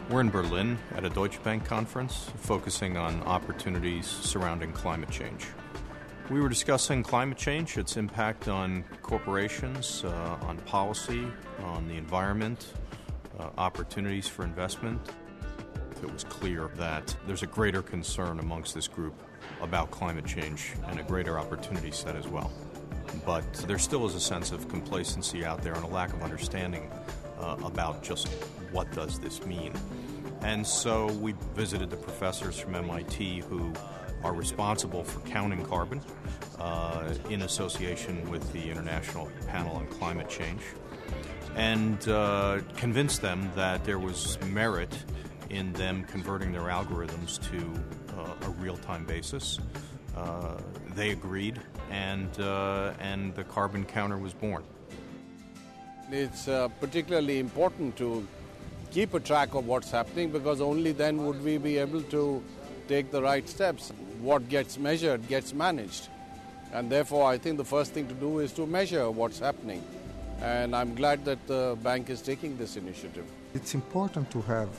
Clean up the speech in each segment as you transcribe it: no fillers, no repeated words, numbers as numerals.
We're in Berlin at a Deutsche Bank conference focusing on opportunities surrounding climate change. We were discussing climate change, its impact on corporations, on policy, on the environment, opportunities for investment. It was clear that there's a greater concern amongst this group about climate change and a greater opportunity set as well. But there still is a sense of complacency out there and a lack of understanding about just what does this mean. And so we visited the professors from MIT who are responsible for counting carbon in association with the International Panel on Climate Change, and convinced them that there was merit in them converting their algorithms to a real-time basis. They agreed, and the carbon counter was born. It's particularly important to keep a track of what's happening, because only then would we be able to take the right steps. What gets measured gets managed. And therefore, I think the first thing to do is to measure what's happening. And I'm glad that the bank is taking this initiative. It's important to have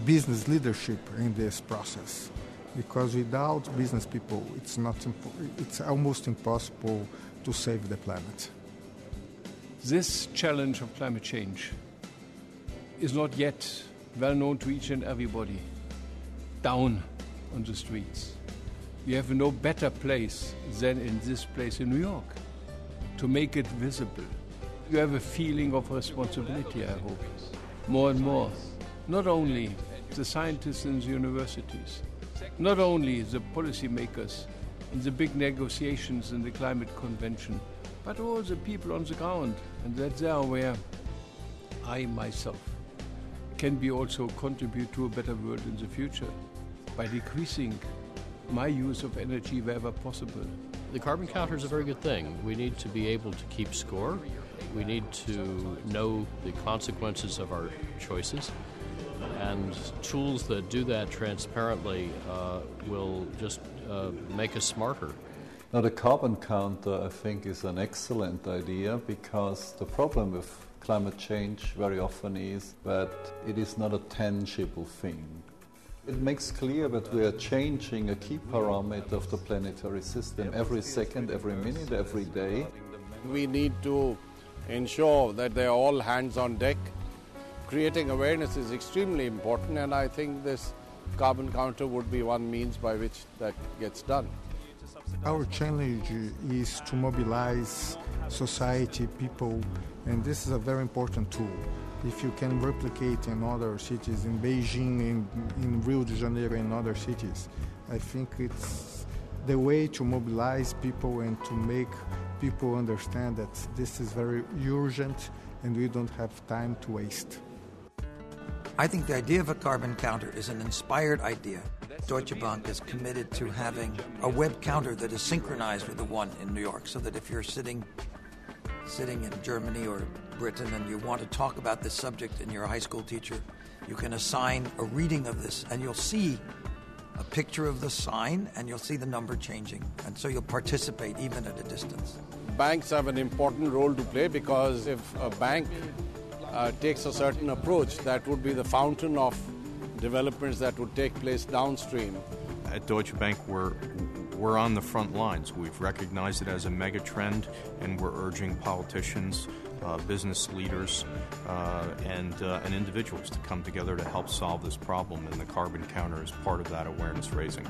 business leadership in this process, because without business people, it's almost impossible to save the planet. This challenge of climate change is not yet well known to each and everybody down on the streets. We have no better place than in this place in New York to make it visible. You have a feeling of responsibility, I hope, more and more. Not only the scientists in the universities, not only the policymakers in the big negotiations in the climate convention, but all the people on the ground, and that's there where I myself can be also contribute to a better world in the future by decreasing my use of energy wherever possible. The carbon counter is a very good thing. We need to be able to keep score. We need to know the consequences of our choices. And tools that do that transparently will just make us smarter. Now, the carbon counter, I think, is an excellent idea, because the problem with climate change very often is that it is not a tangible thing. It makes clear that we are changing a key parameter of the planetary system every second, every minute, every day. We need to ensure that they are all hands on deck. Creating awareness is extremely important, and I think this carbon counter would be one means by which that gets done. Our challenge is to mobilize society, people, and this is a very important tool. If you can replicate in other cities, in Beijing, in Rio de Janeiro, and other cities, I think it's the way to mobilize people and to make people understand that this is very urgent and we don't have time to waste. I think the idea of a carbon counter is an inspired idea. Deutsche Bank is committed to having a web counter that is synchronized with the one in New York, so that if you're sitting in Germany or Britain and you want to talk about this subject and you're a high school teacher, you can assign a reading of this and you'll see a picture of the sign and you'll see the number changing. And so you'll participate even at a distance. Banks have an important role to play, because if a bank takes a certain approach, that would be the fountain of developments that would take place downstream. At Deutsche Bank, we're on the front lines. We've recognized it as a mega trend, and we're urging politicians, business leaders, and individuals to come together to help solve this problem, and the carbon counter is part of that awareness raising.